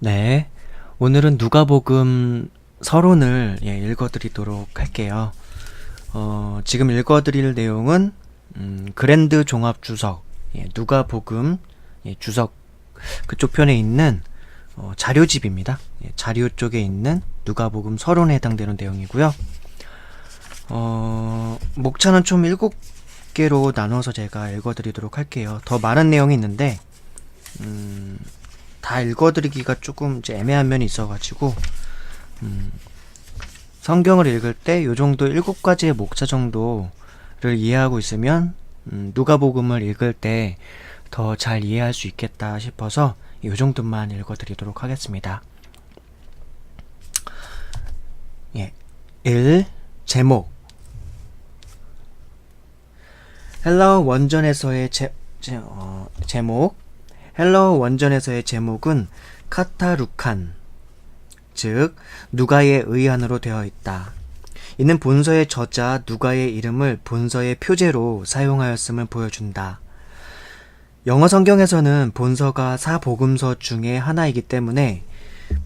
네, 오늘은 누가복음 서론을 읽어드리도록 할게요. 지금 읽어드릴 내용은 그랜드 종합 주석, 누가복음 주석 그쪽 편에 있는 자료집입니다. 자료 쪽에 있는 누가복음 서론에 해당되는 내용이고요. 목차는 총 7개로 나눠서 제가 읽어드리도록 할게요. 더 많은 내용이 있는데 다 읽어드리기가 조금 이제 애매한 면이 있어가지고 성경을 읽을 때 요 정도 7가지의 목차 정도를 이해하고 있으면 누가복음을 읽을 때 더 잘 이해할 수 있겠다 싶어서 요 정도만 읽어드리도록 하겠습니다. 1. 제목. 헬라어 원전에서의 제목. 헬라어 원전에서의 제목은 카타루칸, 즉 누가의 의안으로 되어 있다. 이는 본서의 저자 누가의 이름을 본서의 표제로 사용하였음을 보여준다. 영어 성경에서는 본서가 사복음서 중에 하나이기 때문에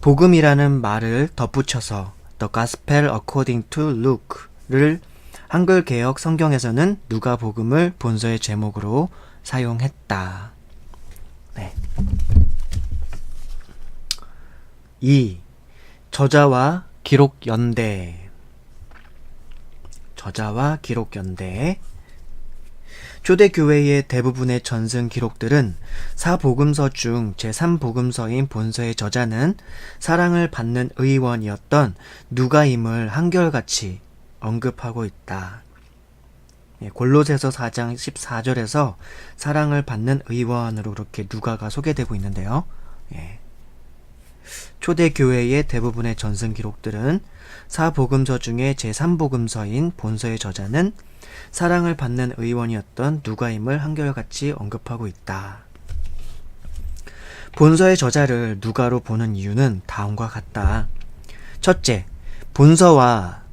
복음이라는 말을 덧붙여서 The Gospel According to Luke를 한글 개역 성경에서는 누가복음을 본서의 제목으로 사용했다. 네. 2. 저자와 기록 연대. 저자와 기록 연대. 초대교회의 대부분의 전승 기록들은 사복음서 중 제3복음서인 본서의 저자는 사랑을 받는 의원이었던 누가임을 한결같이 언급하고 있다. 골로새서 4장 14절에서 사랑을 받는 의원으로 그렇게 누가가 소개되고 있는데요. 초대교회의 대부분의 전승 기록들은 사복음서 중에 제3복음서인 본서의 저자는 사랑을 받는 의원이었던 누가임을 한결같이 언급하고 있다. 본서의 저자를 누가로 보는 이유는 다음과 같다. 첫째, 본서와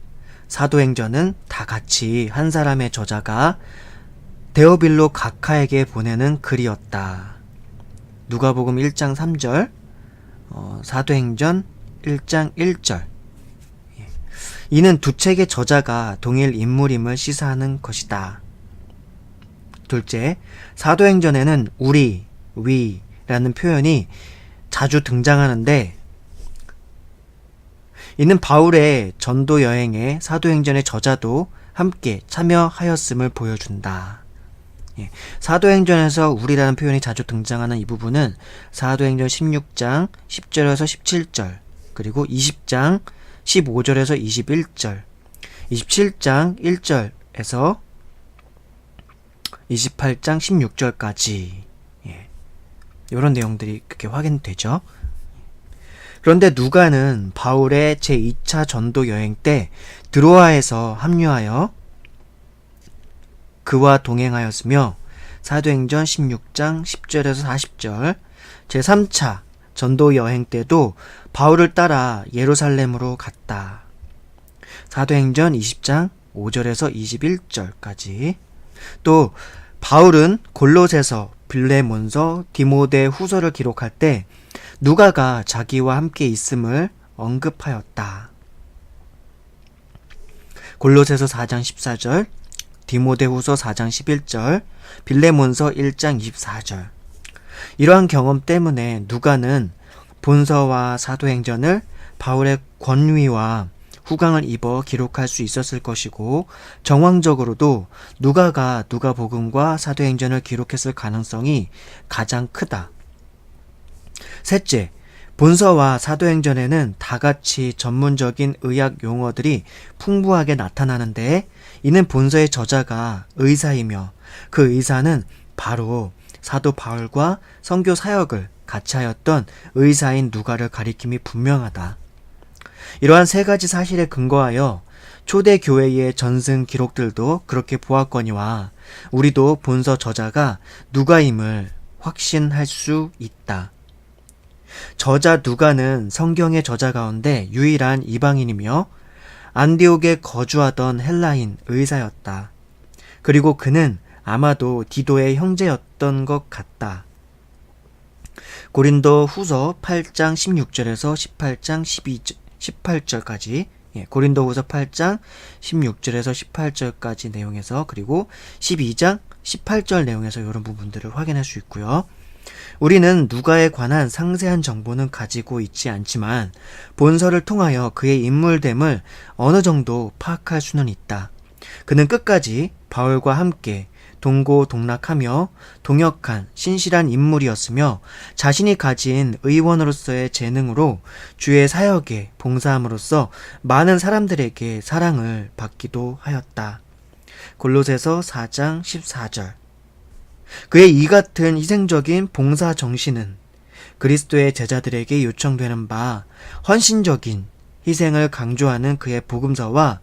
사도행전은 다 같이 한 사람의 저자가 데오빌로 각하에게 보내는 글이었다. 누가복음 1장 3절, 사도행전 1장 1절. 이는 두 책의 저자가 동일 인물임을 시사하는 것이다. 둘째, 사도행전에는 우리, 위라는 표현이 자주 등장하는데 이는 바울의 전도 여행에 사도행전의 저자도 함께 참여하였음을 보여준다. 사도행전에서 우리라는 표현이 자주 등장하는 이 부분은 사도행전 16장 10절에서 17절, 그리고 20장 15절에서 21절, 27장 1절에서 28장 16절까지 이런 내용들이 그렇게 확인되죠. 그런데 누가는 바울의 제2차 전도 여행 때 드로아에서 합류하여 그와 동행하였으며 사도행전 16장 10절에서 40절, 제3차 전도 여행 때도 바울을 따라 예루살렘으로 갔다. 사도행전 20장 5절에서 21절까지. 또 바울은 골로새서, 빌레몬서, 디모데 후서를 기록할 때 누가가 자기와 함께 있음을 언급하였다. 골로새서 4장 14절, 디모데후서 4장 11절, 빌레몬서 1장 24절. 이러한 경험 때문에 누가는 본서와 사도행전을 바울의 권위와 후광을 입어 기록할 수 있었을 것이고, 정황적으로도 누가가 누가복음과 사도행전을 기록했을 가능성이 가장 크다. 셋째, 본서와 사도행전에는 다같이 전문적인 의학 용어들이 풍부하게 나타나는데 이는 본서의 저자가 의사이며 그 의사는 바로 사도 바울과 선교 사역을 같이 하였던 의사인 누가를 가리킴이 분명하다. 이러한 세 가지 사실에 근거하여 초대교회의 전승 기록들도 그렇게 보았거니와 우리도 본서 저자가 누가임을 확신할 수 있다. 저자 누가는 성경의 저자 가운데 유일한 이방인이며 안디옥에 거주하던 헬라인 의사였다. 그리고 그는 아마도 디도의 형제였던 것 같다. 고린도 후서 8장 16절에서 18장 18절까지, 고린도 후서 8장 16절에서 18절까지 내용에서, 그리고 12장 18절 내용에서 이런 부분들을 확인할 수 있고요. 우리는 누가에 관한 상세한 정보는 가지고 있지 않지만 본서를 통하여 그의 인물됨을 어느 정도 파악할 수는 있다. 그는 끝까지 바울과 함께 동고동락하며 동역한 신실한 인물이었으며 자신이 가진 의원으로서의 재능으로 주의 사역에 봉사함으로써 많은 사람들에게 사랑을 받기도 하였다. 골로새서 4장 14절. 그의 이 같은 희생적인 봉사 정신은 그리스도의 제자들에게 요청되는 바 헌신적인 희생을 강조하는 그의 복음서와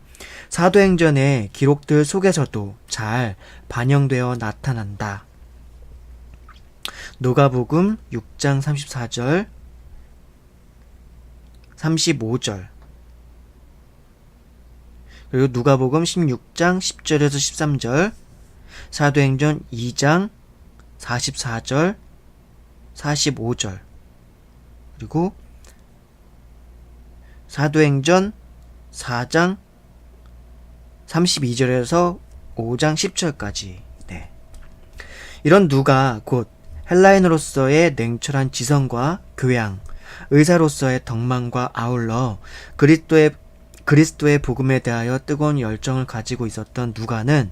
사도행전의 기록들 속에서도 잘 반영되어 나타난다. 누가복음 6장 34절, 35절, 그리고 누가복음 16장 10절에서 13절, 사도행전 2장 44절, 45절, 그리고 사도행전 4장 32절에서 5장 10절까지. 이런 누가 곧 헬라인으로서의 냉철한 지성과 교양, 의사로서의 덕망과 아울러 그리스도의 복음에 대하여 뜨거운 열정을 가지고 있었던 누가는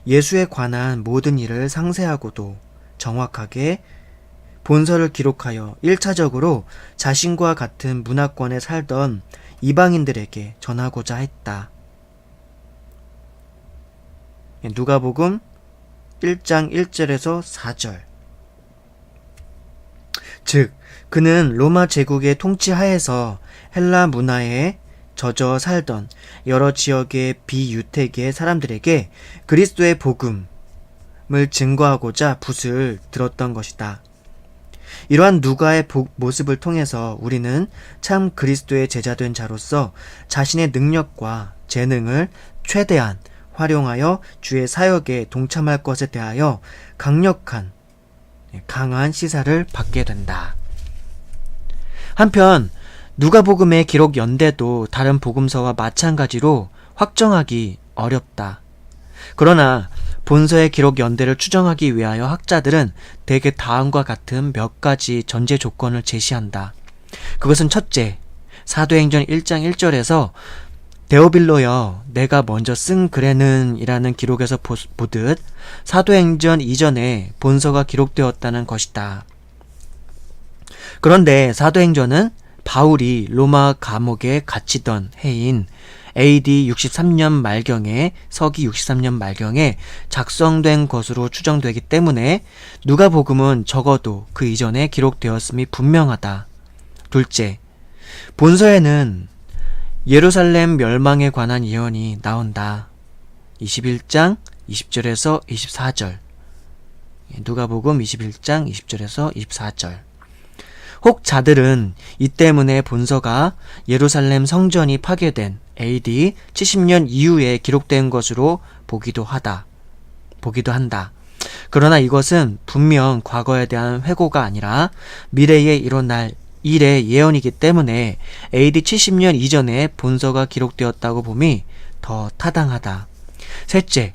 예수에 관한 모든 일을 상세하고도 정확하게 본서를 기록하여 1차적으로 자신과 같은 문화권에 살던 이방인들에게 전하고자 했다. 누가복음 1장 1절에서 4절. 즉, 그는 로마 제국의 통치하에서 헬라 문화에 젖어 살던 여러 지역의 비유태계의 사람들에게 그리스도의 복음을 증거하고자 붓을 들었던 것이다. 이러한 누가의 모습을 통해서 우리는 참 그리스도의 제자된 자로서 자신의 능력과 재능을 최대한 활용하여 주의 사역에 동참할 것에 대하여 강한 시사를 받게 된다. 한편 누가복음의 기록 연대도 다른 복음서와 마찬가지로 확정하기 어렵다. 그러나 본서의 기록 연대를 추정하기 위하여 학자들은 대개 다음과 같은 몇 가지 전제 조건을 제시한다. 그것은 첫째, 사도행전 1장 1절에서 데오빌로여 내가 먼저 쓴 글에는 이라는 기록에서 보듯 사도행전 이전에 본서가 기록되었다는 것이다. 그런데 사도행전은 바울이 로마 감옥에 갇히던 해인 AD 63년 말경에 서기 63년 말경에 작성된 것으로 추정되기 때문에 누가복음은 적어도 그 이전에 기록되었음이 분명하다. 둘째, 본서에는 예루살렘 멸망에 관한 예언이 나온다. 21장 20절에서 24절. 누가복음 21장 20절에서 24절. 혹 자들은 이 때문에 본서가 예루살렘 성전이 파괴된 AD 70년 이후에 기록된 것으로 보기도 한다. 그러나 이것은 분명 과거에 대한 회고가 아니라 미래에 일어날 일의 예언이기 때문에 AD 70년 이전에 본서가 기록되었다고 봄이 더 타당하다. 셋째,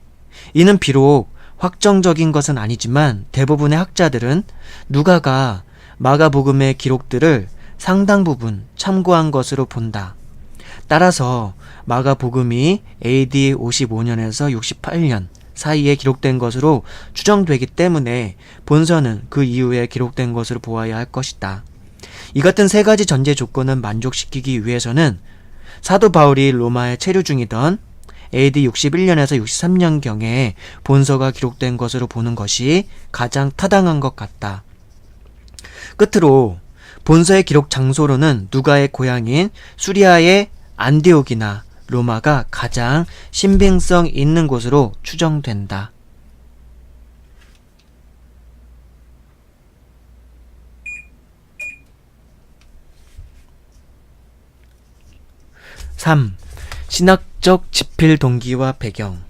이는 비록 확정적인 것은 아니지만 대부분의 학자들은 누가가 마가복음의 기록들을 상당 부분 참고한 것으로 본다. 따라서 마가복음이 AD 55년에서 68년 사이에 기록된 것으로 추정되기 때문에 본서는 그 이후에 기록된 것으로 보아야 할 것이다. 이 같은 세 가지 전제 조건을 만족시키기 위해서는 사도 바울이 로마에 체류 중이던 AD 61년에서 63년경에 본서가 기록된 것으로 보는 것이 가장 타당한 것 같다. 끝으로 본서의 기록 장소로는 누가의 고향인 수리아의 안디옥이나 로마가 가장 신빙성 있는 곳으로 추정된다. 3. 신학적 지필 동기와 배경.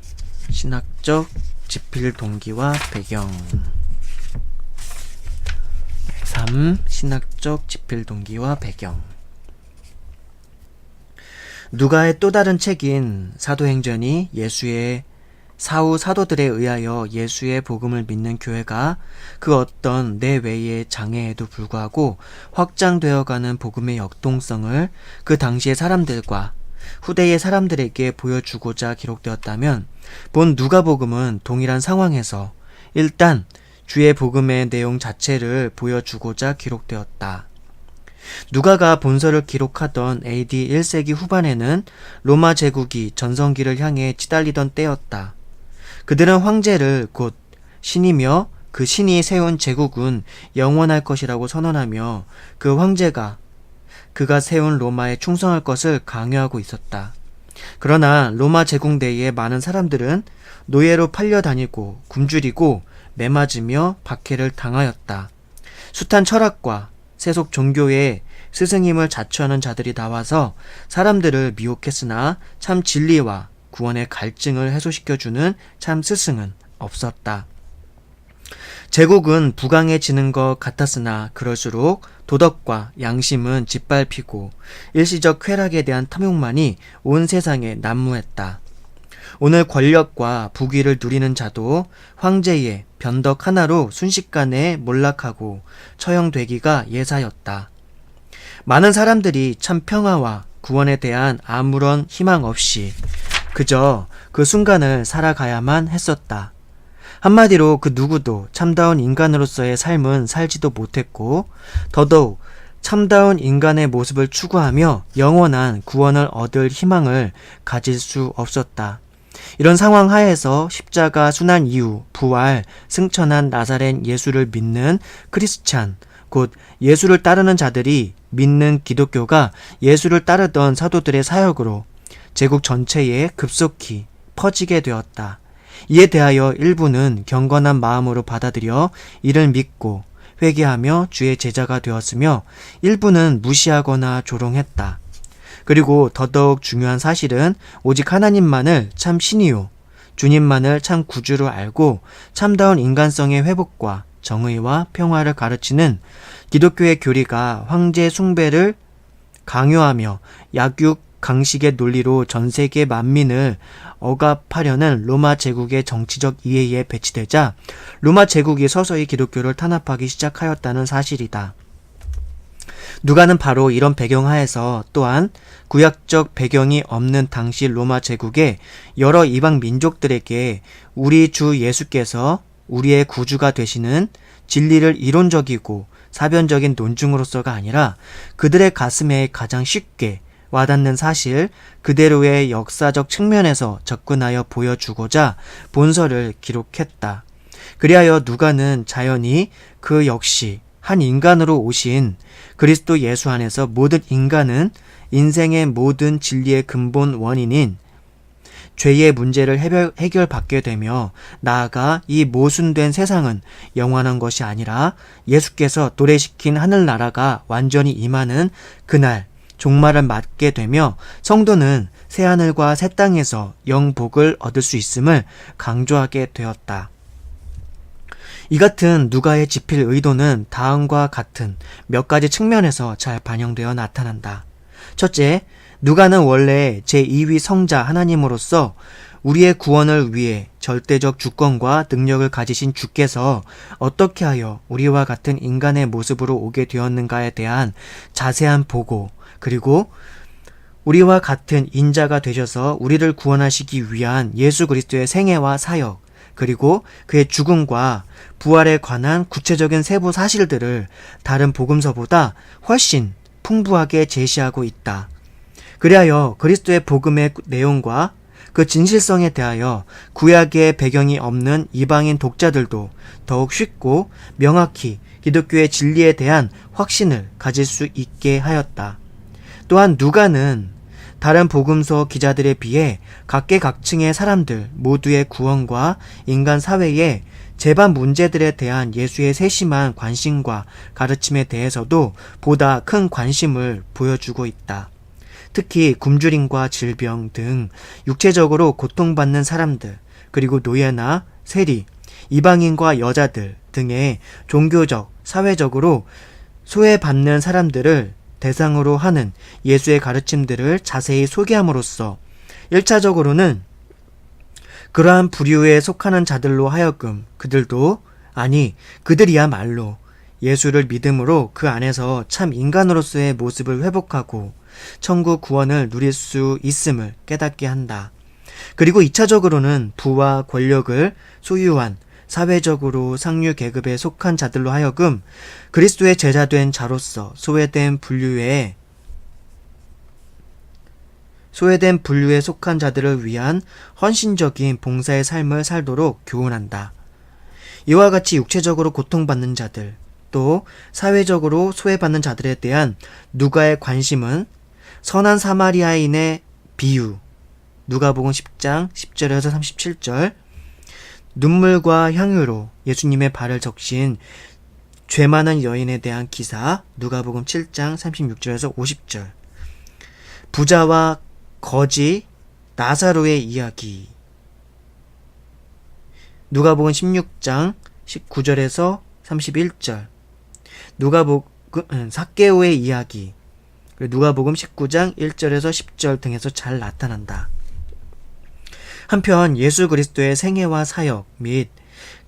3. 다음 신학적 지필 동기와 배경. 누가의 또 다른 책인 사도행전이 예수의 사후 사도들에 의하여 예수의 복음을 믿는 교회가 그 어떤 내외의 장애에도 불구하고 확장되어가는 복음의 역동성을 그 당시의 사람들과 후대의 사람들에게 보여주고자 기록되었다면, 본 누가복음은 동일한 상황에서 일단 주의 복음의 내용 자체를 보여주고자 기록되었다. 누가가 본서를 기록하던 AD 1세기 후반에는 로마 제국이 전성기를 향해 치달리던 때였다. 그들은 황제를 곧 신이며 그 신이 세운 제국은 영원할 것이라고 선언하며 그 황제가 그가 세운 로마에 충성할 것을 강요하고 있었다. 그러나 로마 제국 내의 많은 사람들은 노예로 팔려다니고 굶주리고 매맞으며 박해를 당하였다. 숱한 철학과 세속 종교의 스승임을 자처하는 자들이 나와서 사람들을 미혹했으나 참 진리와 구원의 갈증을 해소시켜주는 참 스승은 없었다. 제국은 부강해지는 것 같았으나 그럴수록 도덕과 양심은 짓밟히고 일시적 쾌락에 대한 탐욕만이 온 세상에 난무했다. 오늘 권력과 부귀를 누리는 자도 황제의 변덕 하나로 순식간에 몰락하고 처형되기가 예사였다. 많은 사람들이 참 평화와 구원에 대한 아무런 희망 없이 그저 그 순간을 살아가야만 했었다. 한마디로 그 누구도 참다운 인간으로서의 삶은 살지도 못했고, 더더욱 참다운 인간의 모습을 추구하며 영원한 구원을 얻을 희망을 가질 수 없었다. 이런 상황 하에서 십자가 순환 이후 부활, 승천한 나사렛 예수를 믿는 크리스찬, 곧 예수를 따르는 자들이 믿는 기독교가 예수를 따르던 사도들의 사역으로 제국 전체에 급속히 퍼지게 되었다. 이에 대하여 일부는 경건한 마음으로 받아들여 이를 믿고 회개하며 주의 제자가 되었으며, 일부는 무시하거나 조롱했다. 그리고 더더욱 중요한 사실은 오직 하나님만을 참 신이요 주님만을 참 구주로 알고 참다운 인간성의 회복과 정의와 평화를 가르치는 기독교의 교리가 황제 숭배를 강요하며 약육 강식의 논리로 전 세계 만민을 억압하려는 로마 제국의 정치적 이해에 배치되자 로마 제국이 서서히 기독교를 탄압하기 시작하였다는 사실이다. 누가는 바로 이런 배경하에서 또한 구약적 배경이 없는 당시 로마 제국의 여러 이방 민족들에게 우리 주 예수께서 우리의 구주가 되시는 진리를 이론적이고 사변적인 논증으로서가 아니라 그들의 가슴에 가장 쉽게 와닿는 사실 그대로의 역사적 측면에서 접근하여 보여주고자 본서를 기록했다. 그리하여 누가는 자연히 그 역시 한 인간으로 오신 그리스도 예수 안에서 모든 인간은 인생의 모든 진리의 근본 원인인 죄의 문제를 해결받게 되며, 나아가 이 모순된 세상은 영원한 것이 아니라 예수께서 도래시킨 하늘나라가 완전히 임하는 그날 종말을 맞게 되며 성도는 새하늘과 새 땅에서 영복을 얻을 수 있음을 강조하게 되었다. 이 같은 누가의 지필 의도는 다음과 같은 몇 가지 측면에서 잘 반영되어 나타난다. 첫째, 누가는 원래 제2위 성자 하나님으로서 우리의 구원을 위해 절대적 주권과 능력을 가지신 주께서 어떻게 하여 우리와 같은 인간의 모습으로 오게 되었는가에 대한 자세한 보고, 그리고 우리와 같은 인자가 되셔서 우리를 구원하시기 위한 예수 그리스도의 생애와 사역, 그리고 그의 죽음과 부활에 관한 구체적인 세부 사실들을 다른 복음서보다 훨씬 풍부하게 제시하고 있다. 그리하여 그리스도의 복음의 내용과 그 진실성에 대하여 구약의 배경이 없는 이방인 독자들도 더욱 쉽고 명확히 기독교의 진리에 대한 확신을 가질 수 있게 하였다. 또한 누가는 다른 복음서 기자들에 비해 각계각층의 사람들 모두의 구원과 인간 사회의 재반 문제들에 대한 예수의 세심한 관심과 가르침에 대해서도 보다 큰 관심을 보여주고 있다. 특히 굶주림과 질병 등 육체적으로 고통받는 사람들, 그리고 노예나 세리, 이방인과 여자들 등의 종교적, 사회적으로 소외받는 사람들을 대상으로 하는 예수의 가르침들을 자세히 소개함으로써 1차적으로는 그러한 부류에 속하는 자들로 하여금 그들이야말로 예수를 믿음으로 그 안에서 참 인간으로서의 모습을 회복하고 천국 구원을 누릴 수 있음을 깨닫게 한다. 그리고 2차적으로는 부와 권력을 소유한 사회적으로 상류 계급에 속한 자들로 하여금 그리스도의 제자된 자로서 소외된 분류에 속한 자들을 위한 헌신적인 봉사의 삶을 살도록 교훈한다. 이와 같이 육체적으로 고통받는 자들, 또 사회적으로 소외받는 자들에 대한 누가의 관심은 선한 사마리아인의 비유, 누가복음 10장 10절에서 37절, 눈물과 향유로 예수님의 발을 적신 죄 많은 여인에 대한 기사, 누가복음 7장 36절에서 50절, 부자와 거지 나사로의 이야기, 누가복음 16장 19절에서 31절, 삭개오의 이야기, 누가복음 19장 1절에서 10절 등에서 잘 나타난다. 한편 예수 그리스도의 생애와 사역 및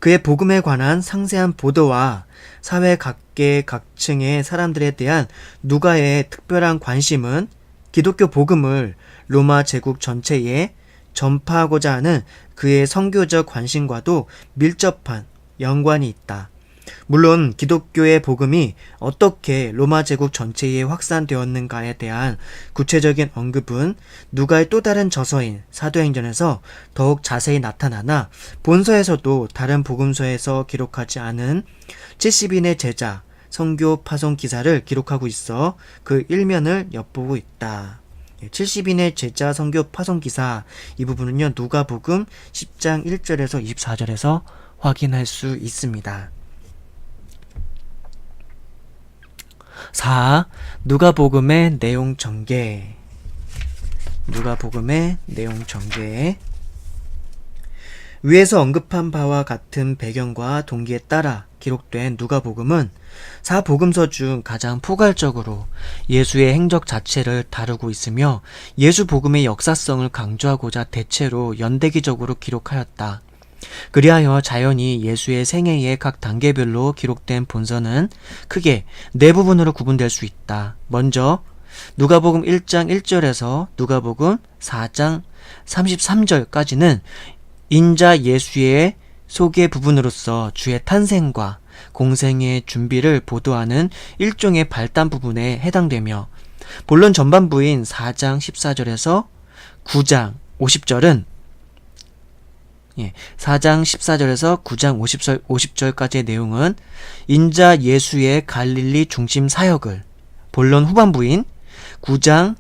그의 복음에 관한 상세한 보도와 사회 각계 각층의 사람들에 대한 누가의 특별한 관심은 기독교 복음을 로마 제국 전체에 전파하고자 하는 그의 선교적 관심과도 밀접한 연관이 있다. 물론 기독교의 복음이 어떻게 로마 제국 전체에 확산되었는가에 대한 구체적인 언급은 누가의 또 다른 저서인 사도행전에서 더욱 자세히 나타나나 본서에서도 다른 복음서에서 기록하지 않은 70인의 제자 선교 파송 기사를 기록하고 있어 그 일면을 엿보고 있다. 70인의 제자 선교 파송 기사 이 부분은요 누가복음 10장 1절에서 24절에서 확인할 수 있습니다. 4. 누가복음의 내용 전개. 누가복음의 내용 전개. 위에서 언급한 바와 같은 배경과 동기에 따라 기록된 누가복음은 사복음서 중 가장 포괄적으로 예수의 행적 자체를 다루고 있으며 예수 복음의 역사성을 강조하고자 대체로 연대기적으로 기록하였다. 그리하여 자연히 예수의 생애의 각 단계별로 기록된 본서는 크게 네 부분으로 구분될 수 있다. 먼저 누가복음 1장 1절에서 누가복음 4장 33절까지는 인자 예수의 소개 부분으로서 주의 탄생과 공생의 준비를 보도하는 일종의 발단 부분에 해당되며 본론 전반부인 4장 14절에서 9장 50절은 4장 14절에서 9장 50절까지의 내용은 인자 예수의 갈릴리 중심 사역을, 본론 후반부인 9장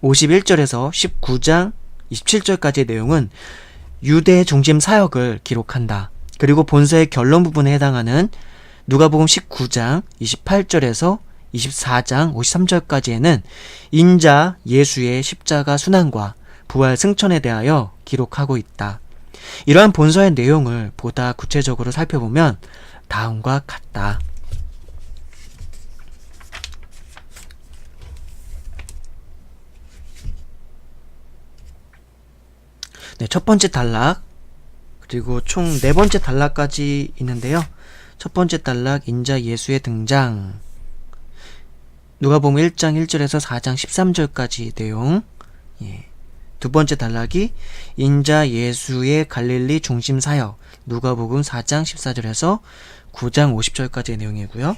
51절에서 19장 27절까지의 내용은 유대 중심 사역을 기록한다. 그리고 본서의 결론 부분에 해당하는 누가복음 19장 28절에서 24장 53절까지에는 인자 예수의 십자가 순환과 부활 승천에 대하여 기록하고 있다. 이러한 본서의 내용을 보다 구체적으로 살펴보면 다음과 같다. 네, 첫 번째 단락 그리고 총 네 번째 단락까지 있는데요. 첫 번째 단락 인자 예수의 등장, 누가복음 1장 1절에서 4장 13절까지 내용. 두 번째 단락이 인자 예수의 갈릴리 중심 사역, 누가복음 4장 14절에서 9장 50절까지의 내용이고요.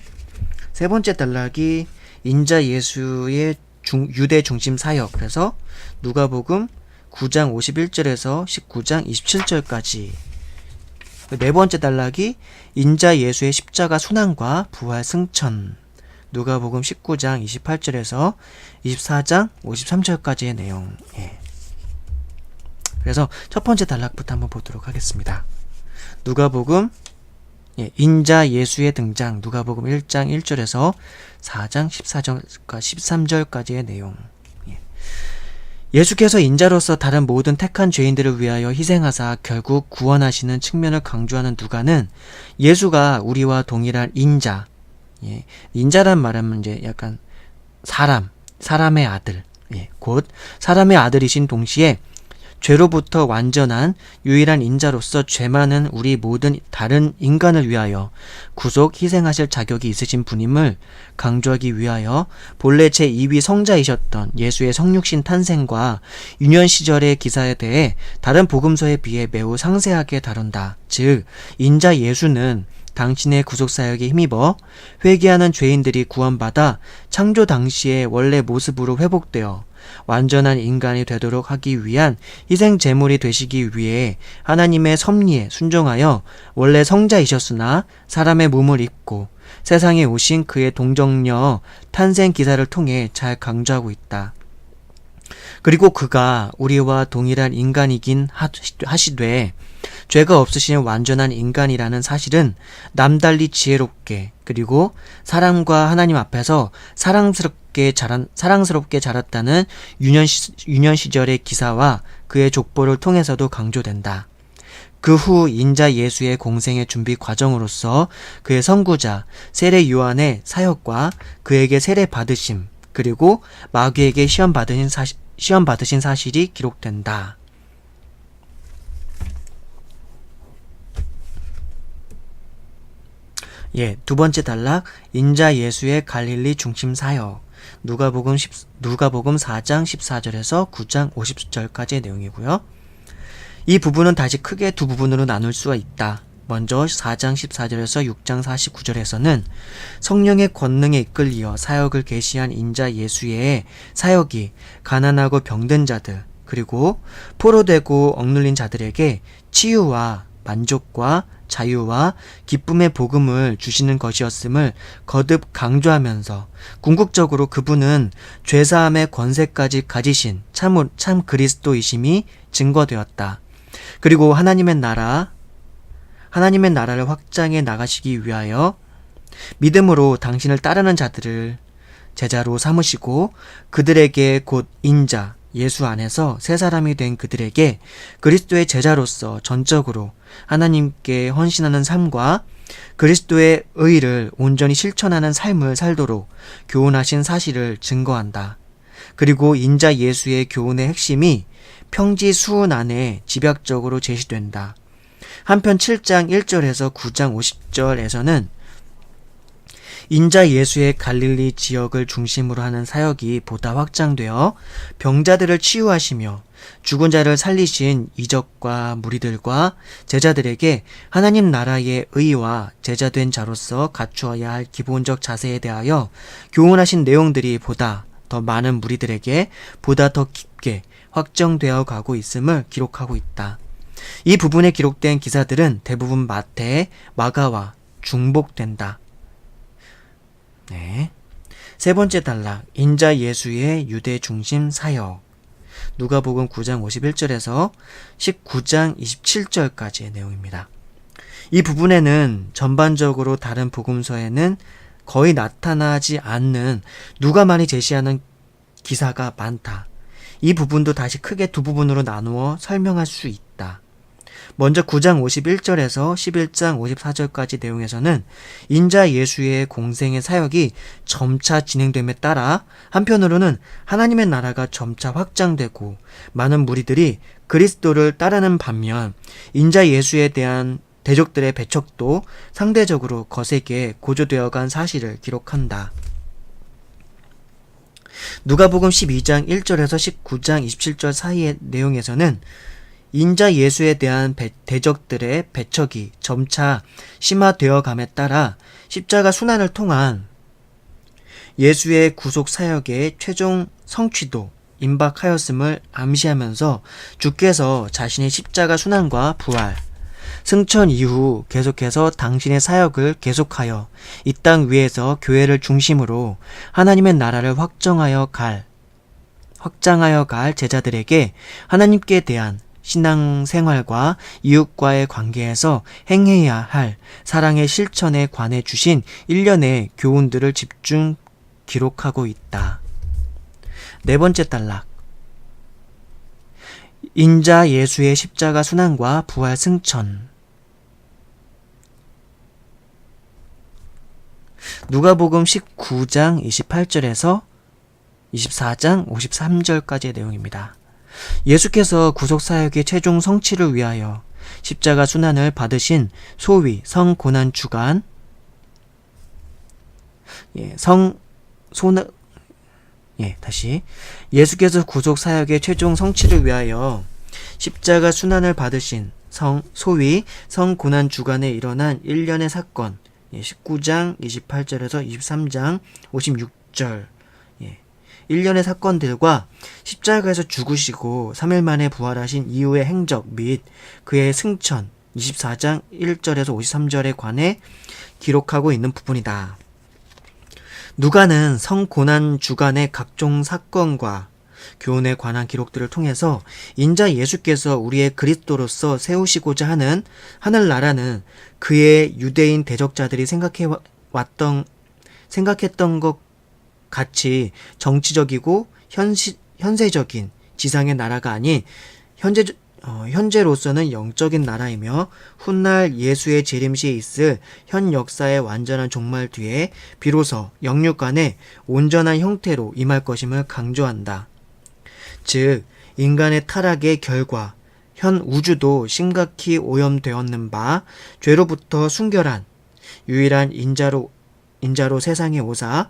세 번째 단락이 인자 예수의 유대 중심 사역, 그래서 누가복음 9장 51절에서 19장 27절까지. 네 번째 단락이 인자 예수의 십자가 순환과 부활 승천, 누가복음 19장 28절에서 24장 53절까지의 내용. 그래서 첫 번째 단락부터 한번 보도록 하겠습니다. 누가복음 인자 예수의 등장, 누가복음 1장 1절에서 4장 14절과 13절까지의 내용. 예수께서 인자로서 다른 모든 택한 죄인들을 위하여 희생하사 결국 구원하시는 측면을 강조하는 누가는 예수가 우리와 동일한 인자, 예, 인자란 말하면 이제 약간 사람의 아들, 예, 곧 사람의 아들이신 동시에 죄로부터 완전한 유일한 인자로서 죄 많은 우리 모든 다른 인간을 위하여 구속 희생하실 자격이 있으신 분임을 강조하기 위하여 본래 제2위 성자이셨던 예수의 성육신 탄생과 유년 시절의 기사에 대해 다른 복음서에 비해 매우 상세하게 다룬다. 즉 인자 예수는 당신의 구속사역에 힘입어 회개하는 죄인들이 구원받아 창조 당시의 원래 모습으로 회복되어 완전한 인간이 되도록 하기 위한 희생 제물이 되시기 위해 하나님의 섭리에 순종하여 원래 성자이셨으나 사람의 몸을 입고 세상에 오신 그의 동정녀 탄생 기사를 통해 잘 강조하고 있다. 그리고 그가 우리와 동일한 인간이긴 하시되 죄가 없으신 완전한 인간이라는 사실은 남달리 지혜롭게 그리고 사람과 하나님 앞에서 사랑스럽게 자랐다는 유년 시절의 기사와 그의 족보를 통해서도 강조된다. 그 후 인자 예수의 공생의 준비 과정으로서 그의 선구자 세례 요한의 사역과 그에게 세례 받으심 그리고 마귀에게 시험 받으신 사실이 기록된다. 예, 두 번째 단락 인자 예수의 갈릴리 중심 사역 누가복음 4장 14절에서 9장 50절까지의 내용이고요. 이 부분은 다시 크게 두 부분으로 나눌 수가 있다. 먼저 4장 14절에서 6장 49절에서는 성령의 권능에 이끌리어 사역을 계시한 인자 예수의 사역이 가난하고 병든 자들 그리고 포로되고 억눌린 자들에게 치유와 만족과 자유와 기쁨의 복음을 주시는 것이었음을 거듭 강조하면서 궁극적으로 그분은 죄사함의 권세까지 가지신 참 그리스도이심이 증거되었다. 그리고 하나님의 나라를 확장해 나가시기 위하여 믿음으로 당신을 따르는 자들을 제자로 삼으시고 그들에게 곧 인자 예수 안에서 새 사람이 된 그들에게 그리스도의 제자로서 전적으로 하나님께 헌신하는 삶과 그리스도의 의를 온전히 실천하는 삶을 살도록 교훈하신 사실을 증거한다. 그리고 인자 예수의 교훈의 핵심이 평지 수훈 안에 집약적으로 제시된다. 한편 7장 1절에서 9장 50절에서는 인자 예수의 갈릴리 지역을 중심으로 하는 사역이 보다 확장되어 병자들을 치유하시며 죽은 자를 살리신 이적과 무리들과 제자들에게 하나님 나라의 의와 제자된 자로서 갖추어야 할 기본적 자세에 대하여 교훈하신 내용들이 보다 더 많은 무리들에게 보다 더 깊게 확정되어 가고 있음을 기록하고 있다. 이 부분에 기록된 기사들은 대부분 마태, 마가와 중복된다. 네. 세 번째 단락 인자 예수의 유대 중심 사역 누가복음 9장 51절에서 19장 27절까지의 내용입니다. 이 부분에는 전반적으로 다른 복음서에는 거의 나타나지 않는 누가만이 제시하는 기사가 많다. 이 부분도 다시 크게 두 부분으로 나누어 설명할 수 있다. 먼저 9장 51절에서 11장 54절까지 내용에서는 인자 예수의 공생의 사역이 점차 진행됨에 따라 한편으로는 하나님의 나라가 점차 확장되고 많은 무리들이 그리스도를 따르는 반면 인자 예수에 대한 대적들의 배척도 상대적으로 거세게 고조되어간 사실을 기록한다. 누가복음 12장 1절에서 19장 27절 사이의 내용에서는 인자 예수에 대한 대적들의 배척이 점차 심화되어감에 따라 십자가 순환을 통한 예수의 구속 사역의 최종 성취도 임박하였음을 암시하면서 주께서 자신의 십자가 순환과 부활, 승천 이후 계속해서 당신의 사역을 계속하여 이 땅 위에서 교회를 중심으로 하나님의 나라를 확장하여 갈 제자들에게 하나님께 대한 신앙생활과 이웃과의 관계에서 행해야 할 사랑의 실천에 관해 주신 일련의 교훈들을 집중 기록하고 있다. 네 번째 단락 인자 예수의 십자가 순환과 부활 승천 누가복음 19장 28절에서 24장 53절까지의 내용입니다. 예수께서 구속사역의 최종 성취를 위하여 십자가 순환을 받으신 소위 성고난 주간, 예수께서 구속사역의 최종 성취를 위하여 십자가 순환을 받으신 소위 성고난 주간에 일어난 일련의 사건, 19장 28절에서 23장 56절, 일련의 사건들과 십자가에서 죽으시고 3일 만에 부활하신 이후의 행적 및 그의 승천, 24장 1절에서 53절에 관해 기록하고 있는 부분이다. 누가는 성고난 주간의 각종 사건과 교훈에 관한 기록들을 통해서 인자 예수께서 우리의 그리스도로서 세우시고자 하는 하늘나라는 그의 유대인 대적자들이 생각했던 것 같이 정치적이고 현세적인 지상의 나라가 아닌 현재로서는 영적인 나라이며 훗날 예수의 재림시에 있을 현 역사의 완전한 종말 뒤에 비로소 영육간의 온전한 형태로 임할 것임을 강조한다. 즉 인간의 타락의 결과 현 우주도 심각히 오염되었는 바 죄로부터 순결한 유일한 인자로 세상에 오사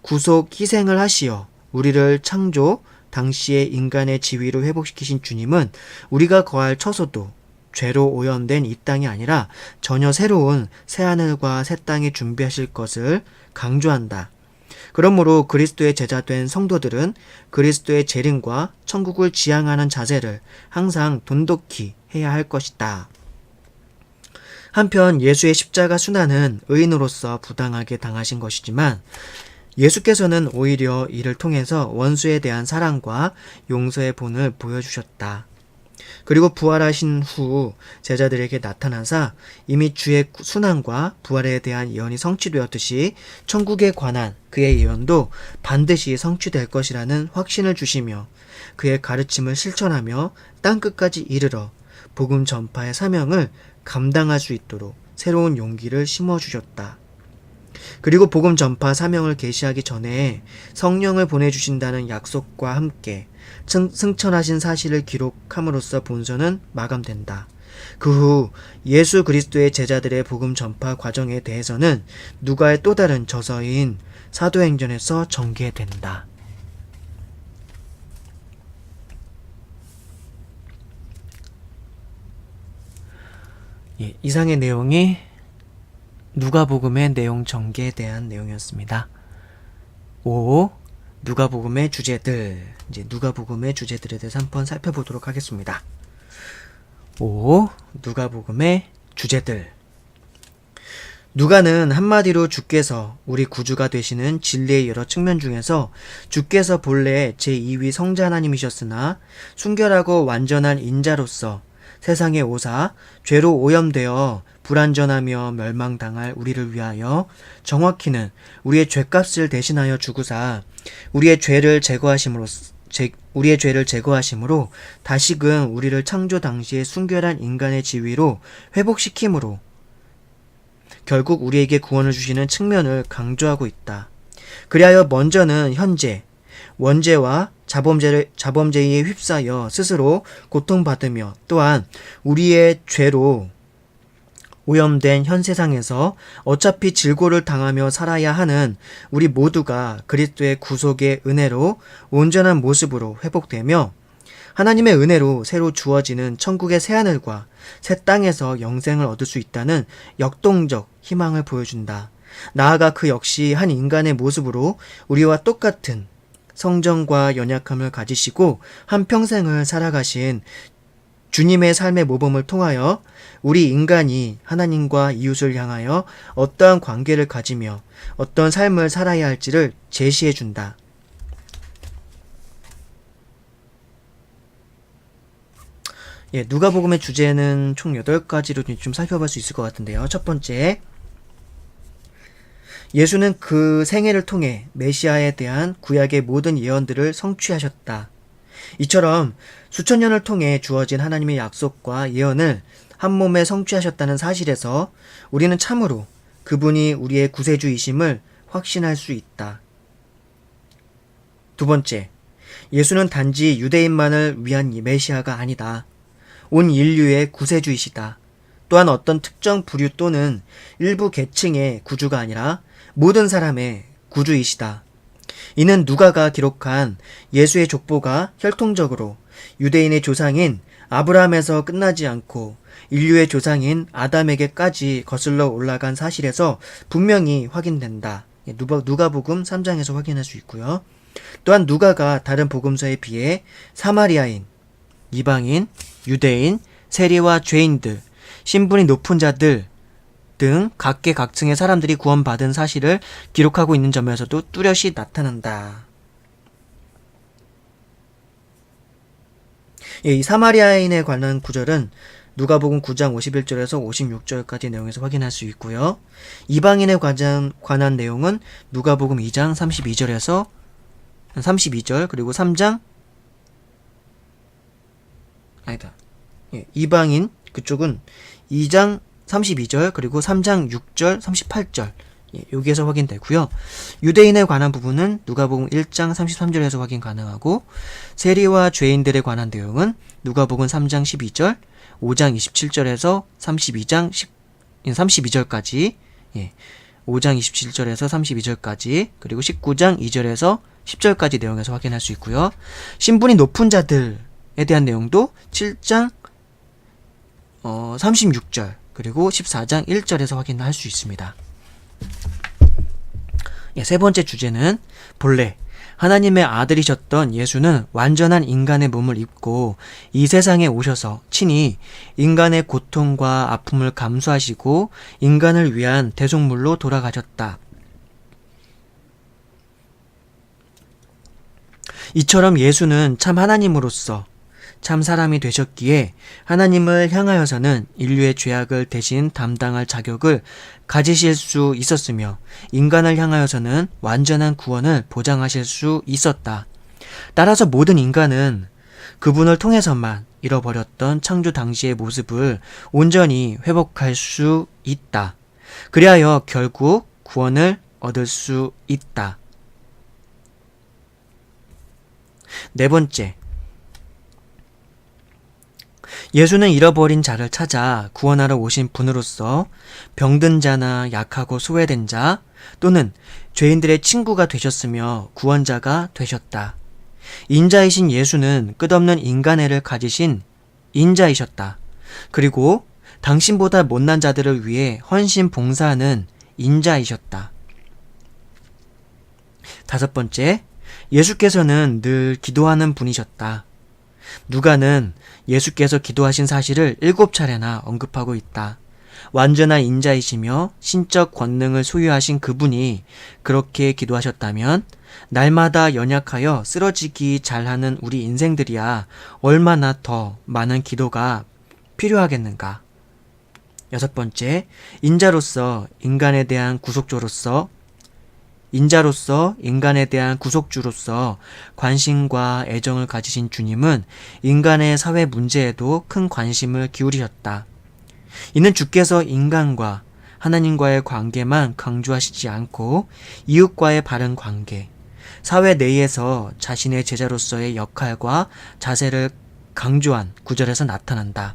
구속 희생을 하시어 우리를 창조 당시의 인간의 지위를 회복시키신 주님은 우리가 거할 처소도 죄로 오염된 이 땅이 아니라 전혀 새로운 새하늘과 새 땅이 준비하실 것을 강조한다. 그러므로 그리스도의 제자된 성도들은 그리스도의 재림과 천국을 지향하는 자세를 항상 돈독히 해야 할 것이다. 한편 예수의 십자가 순환은 의인으로서 부당하게 당하신 것이지만 예수께서는 오히려 이를 통해서 원수에 대한 사랑과 용서의 본을 보여주셨다. 그리고 부활하신 후 제자들에게 나타나사 이미 주의 순환과 부활에 대한 예언이 성취되었듯이 천국에 관한 그의 예언도 반드시 성취될 것이라는 확신을 주시며 그의 가르침을 실천하며 땅끝까지 이르러 복음 전파의 사명을 감당할 수 있도록 새로운 용기를 심어주셨다. 그리고 복음 전파 사명을 계시하기 전에 성령을 보내주신다는 약속과 함께 승천하신 사실을 기록함으로써 본서는 마감된다. 그 후 예수 그리스도의 제자들의 복음 전파 과정에 대해서는 누가의 또 다른 저서인 사도행전에서 전개된다. 이상의 내용이 누가복음의 내용 전개에 대한 내용이었습니다. 5. 누가복음의 주제들. 이제 누가복음의 주제들에 대해서 한번 살펴보도록 하겠습니다. 5. 누가복음의 주제들. 누가는 한마디로 주께서 우리 구주가 되시는 진리의 여러 측면 중에서 주께서 본래 제2위 성자 하나님이셨으나 순결하고 완전한 인자로서 세상에 오사 죄로 오염되어 불완전하며 멸망당할 우리를 위하여 정확히는 우리의 죄값을 대신하여 주구사 우리의 죄를 제거하심으로 다시금 우리를 창조 당시의 순결한 인간의 지위로 회복시킴으로 결국 우리에게 구원을 주시는 측면을 강조하고 있다. 그리하여 먼저는 현재 원죄와 자범죄에 휩싸여 스스로 고통받으며 또한 우리의 죄로 오염된 현 세상에서 어차피 질고를 당하며 살아야 하는 우리 모두가 그리스도의 구속의 은혜로 온전한 모습으로 회복되며 하나님의 은혜로 새로 주어지는 천국의 새하늘과 새 땅에서 영생을 얻을 수 있다는 역동적 희망을 보여준다. 나아가 그 역시 한 인간의 모습으로 우리와 똑같은 성정과 연약함을 가지시고 한평생을 살아가신 주님의 삶의 모범을 통하여 우리 인간이 하나님과 이웃을 향하여 어떠한 관계를 가지며 어떤 삶을 살아야 할지를 제시해 준다. 누가복음의 주제는 총 8가지로 좀 살펴볼 수 있을 것 같은데요. 첫 번째, 예수는 그 생애를 통해 메시아에 대한 구약의 모든 예언들을 성취하셨다. 이처럼 수천 년을 통해 주어진 하나님의 약속과 예언을 한 몸에 성취하셨다는 사실에서 우리는 참으로 그분이 우리의 구세주이심을 확신할 수 있다. 두 번째, 예수는 단지 유대인만을 위한 메시아가 아니다. 온 인류의 구세주이시다. 또한 어떤 특정 부류 또는 일부 계층의 구주가 아니라 모든 사람의 구주이시다. 이는 누가가 기록한 예수의 족보가 혈통적으로 유대인의 조상인 아브라함에서 끝나지 않고 인류의 조상인 아담에게까지 거슬러 올라간 사실에서 분명히 확인된다. 누가복음 3장에서 확인할 수 있고요. 또한 누가가 다른 복음서에 비해 사마리아인, 이방인, 유대인, 세리와 죄인들, 신분이 높은 자들 등 각계각층의 사람들이 구원받은 사실을 기록하고 있는 점에서도 뚜렷이 나타난다. 이 사마리아인에 관한 구절은 누가복음 9장 51절에서 56절까지 내용에서 확인할 수 있고요. 이방인에 관한 내용은 누가복음 2장 32절 그리고 3장 이방인 그쪽은 2장 32절 그리고 3장 6절 38절 여기에서 확인되고요. 유대인에 관한 부분은 누가복음 1장 33절에서 확인 가능하고 세리와 죄인들에 관한 내용은 누가복음 3장 12절 5장 27절에서 32절까지 5장 27절에서 32절까지 그리고 19장 2절에서 10절까지 내용에서 확인할 수 있고요. 신분이 높은 자들에 대한 내용도 7장 36절 그리고 14장 1절에서 확인할 수 있습니다. 세 번째 주제는 본래 하나님의 아들이셨던 예수는 완전한 인간의 몸을 입고 이 세상에 오셔서 친히 인간의 고통과 아픔을 감수하시고 인간을 위한 대속물로 돌아가셨다. 이처럼 예수는 참 하나님으로서 참 사람이 되셨기에 하나님을 향하여서는 인류의 죄악을 대신 담당할 자격을 가지실 수 있었으며 인간을 향하여서는 완전한 구원을 보장하실 수 있었다. 따라서 모든 인간은 그분을 통해서만 잃어버렸던 창조 당시의 모습을 온전히 회복할 수 있다. 그리하여 결국 구원을 얻을 수 있다. 네 번째, 예수는 잃어버린 자를 찾아 구원하러 오신 분으로서 병든 자나 약하고 소외된 자 또는 죄인들의 친구가 되셨으며 구원자가 되셨다. 인자이신 예수는 끝없는 인간애를 가지신 인자이셨다. 그리고 당신보다 못난 자들을 위해 헌신 봉사하는 인자이셨다. 다섯 번째, 예수께서는 늘 기도하는 분이셨다. 누가는 예수께서 기도하신 사실을 7차례나 언급하고 있다. 완전한 인자이시며 신적 권능을 소유하신 그분이 그렇게 기도하셨다면 날마다 연약하여 쓰러지기 잘하는 우리 인생들이야 얼마나 더 많은 기도가 필요하겠는가. 여섯 번째, 인자로서 인간에 대한 구속주로서 관심과 애정을 가지신 주님은 인간의 사회 문제에도 큰 관심을 기울이셨다. 이는 주께서 인간과 하나님과의 관계만 강조하시지 않고 이웃과의 바른 관계, 사회 내에서 자신의 제자로서의 역할과 자세를 강조한 구절에서 나타난다.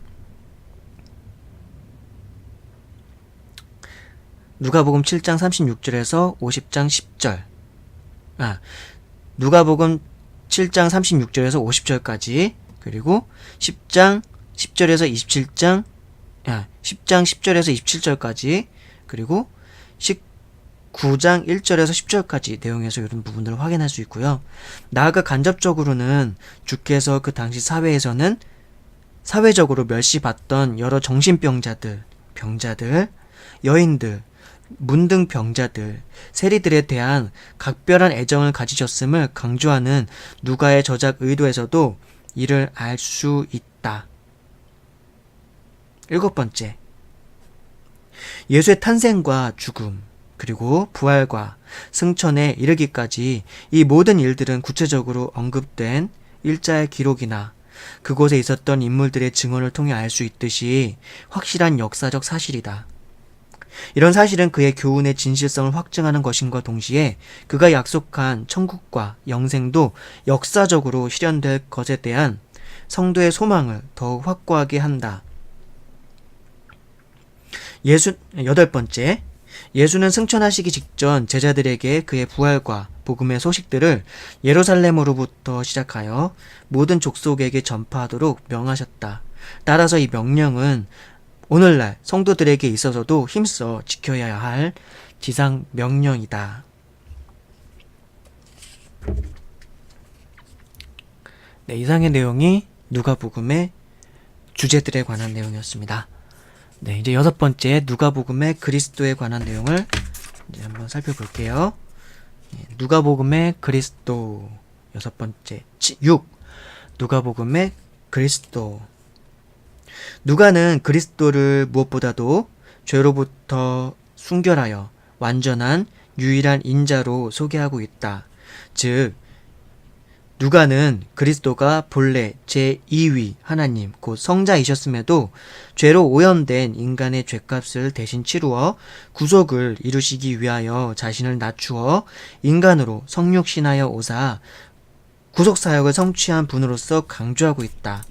누가복음 7장 36절에서 50장 10절. 누가복음 7장 36절에서 50절까지 그리고 10장 10절에서 10장 10절에서 27절까지 그리고 19장 1절에서 10절까지 내용에서 이런 부분들을 확인할 수 있고요. 나아가 간접적으로는 주께서 그 당시 사회에서는 사회적으로 멸시받던 여러 정신병자들, 여인들, 문둥병자들, 세리들에 대한 각별한 애정을 가지셨음을 강조하는 누가의 저작 의도에서도 이를 알 수 있다. 일곱 번째, 예수의 탄생과 죽음, 그리고 부활과 승천에 이르기까지 이 모든 일들은 구체적으로 언급된 일자의 기록이나 그곳에 있었던 인물들의 증언을 통해 알 수 있듯이 확실한 역사적 사실이다. 이런 사실은 그의 교훈의 진실성을 확증하는 것인과 동시에 그가 약속한 천국과 영생도 역사적으로 실현될 것에 대한 성도의 소망을 더욱 확고하게 한다. 여덟 번째, 예수는 승천하시기 직전 제자들에게 그의 부활과 복음의 소식들을 예루살렘으로부터 시작하여 모든 족속에게 전파하도록 명하셨다. 따라서 이 명령은 오늘날 성도들에게 있어서도 힘써 지켜야 할 지상 명령이다. 네, 이상의 내용이 누가복음의 주제들에 관한 내용이었습니다. 네, 이제 여섯 번째 누가복음의 그리스도에 관한 내용을 이제 한번 살펴볼게요. 누가복음의 그리스도 여섯 번째 6. 누가복음의 그리스도. 누가는 그리스도를 무엇보다도 죄로부터 순결하여 완전한 유일한 인자로 소개하고 있다. 즉 누가는 그리스도가 본래 제2위 하나님 곧 성자이셨음에도 죄로 오염된 인간의 죄값을 대신 치루어 구속을 이루시기 위하여 자신을 낮추어 인간으로 성육신하여 오사 구속사역을 성취한 분으로서 강조하고 있다.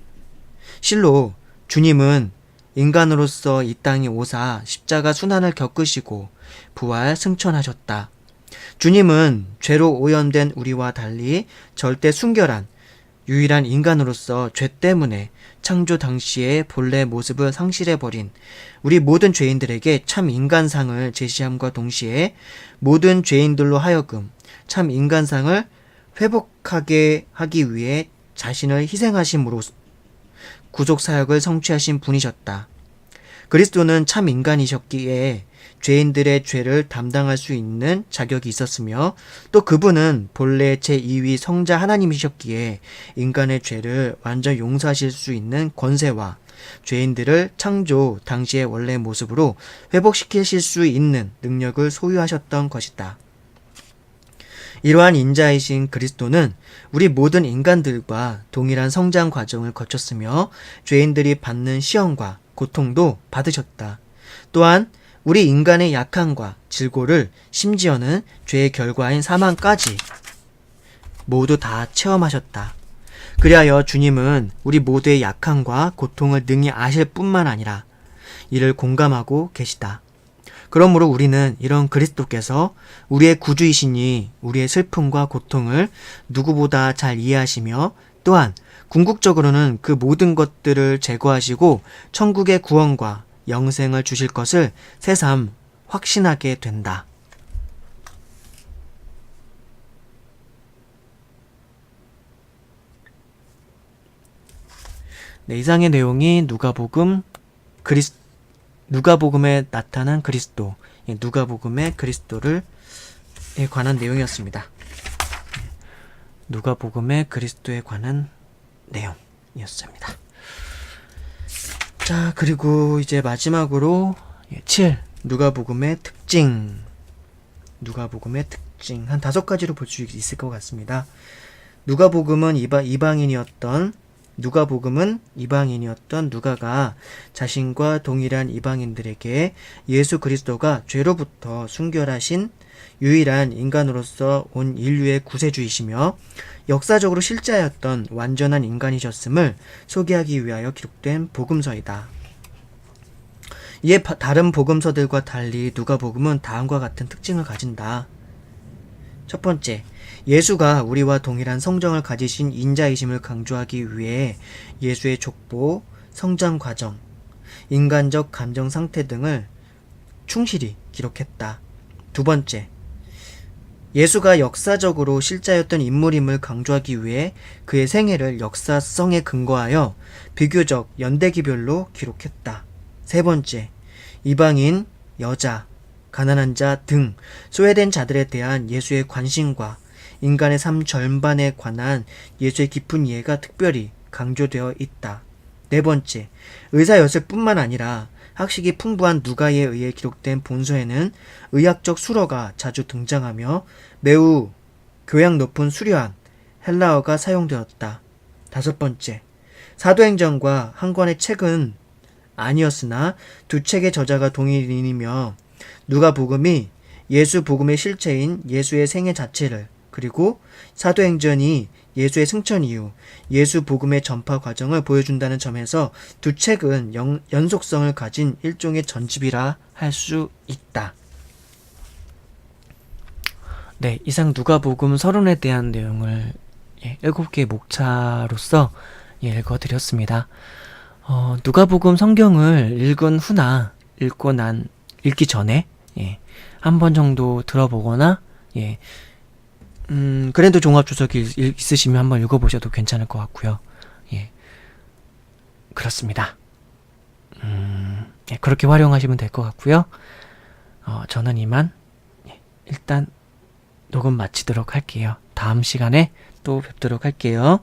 실로 주님은 인간으로서 이 땅에 오사 십자가 순환을 겪으시고 부활 승천하셨다. 주님은 죄로 오염된 우리와 달리 절대 순결한 유일한 인간으로서 죄 때문에 창조 당시의 본래 모습을 상실해버린 우리 모든 죄인들에게 참 인간상을 제시함과 동시에 모든 죄인들로 하여금 참 인간상을 회복하게 하기 위해 자신을 희생하심으로 구속사역을 성취하신 분이셨다. 그리스도는 참 인간이셨기에 죄인들의 죄를 담당할 수 있는 자격이 있었으며 또 그분은 본래 제2위 성자 하나님이셨기에 인간의 죄를 완전 용서하실 수 있는 권세와 죄인들을 창조 당시의 원래 모습으로 회복시키실 수 있는 능력을 소유하셨던 것이다. 이러한 인자이신 그리스도는 우리 모든 인간들과 동일한 성장 과정을 거쳤으며 죄인들이 받는 시험과 고통도 받으셨다. 또한 우리 인간의 약함과 질고를 심지어는 죄의 결과인 사망까지 모두 다 체험하셨다. 그리하여 주님은 우리 모두의 약함과 고통을 능히 아실 뿐만 아니라 이를 공감하고 계시다. 그러므로 우리는 이런 그리스도께서 우리의 구주이시니 우리의 슬픔과 고통을 누구보다 잘 이해하시며 또한 궁극적으로는 그 모든 것들을 제거하시고 천국의 구원과 영생을 주실 것을 새삼 확신하게 된다. 네, 이상의 내용이 누가복음에 나타난 그리스도, 누가복음의 그리스도를 관한 내용이었습니다. 누가복음의 그리스도에 관한 내용이었습니다. 자, 그리고 이제 마지막으로 7. 누가복음의 특징. 누가복음의 특징. 한 5가지로 볼 수 있을 것 같습니다. 누가복음은 이방인이었던 누가가 자신과 동일한 이방인들에게 예수 그리스도가 죄로부터 순결하신 유일한 인간으로서 온 인류의 구세주이시며 역사적으로 실제하였던 완전한 인간이셨음을 소개하기 위하여 기록된 복음서이다. 이에 다른 복음서들과 달리 누가복음은 다음과 같은 특징을 가진다. 첫 번째, 예수가 우리와 동일한 성정을 가지신 인자이심을 강조하기 위해 예수의 족보, 성장 과정, 인간적 감정 상태 등을 충실히 기록했다. 두 번째, 예수가 역사적으로 실제였던 인물임을 강조하기 위해 그의 생애를 역사성에 근거하여 비교적 연대기별로 기록했다. 세 번째, 이방인, 여자, 가난한 자 등 소외된 자들에 대한 예수의 관심과 인간의 삶 전반에 관한 예수의 깊은 이해가 특별히 강조되어 있다. 네 번째, 의사였을 뿐만 아니라 학식이 풍부한 누가에 의해 기록된 본서에는 의학적 수어가 자주 등장하며 매우 교양 높은 수려한 헬라어가 사용되었다. 다섯 번째, 사도행전과 한 권의 책은 아니었으나 두 책의 저자가 동일인이며 누가복음이 예수 복음의 실체인 예수의 생애 자체를, 그리고 사도행전이 예수의 승천 이후 예수 복음의 전파 과정을 보여준다는 점에서 두 책은 연속성을 가진 일종의 전집이라 할 수 있다. 네, 이상 누가복음 서론에 대한 내용을 7개의 목차로서 읽어드렸습니다. 누가복음 성경을 읽은 후나 읽기 전에 한 번 정도 들어보거나 그래도 종합주석이 있으시면 한번 읽어보셔도 괜찮을 것 같고요. 그렇습니다. 그렇게 활용하시면 될 것 같고요. 저는 이만 일단 녹음 마치도록 할게요. 다음 시간에 또 뵙도록 할게요.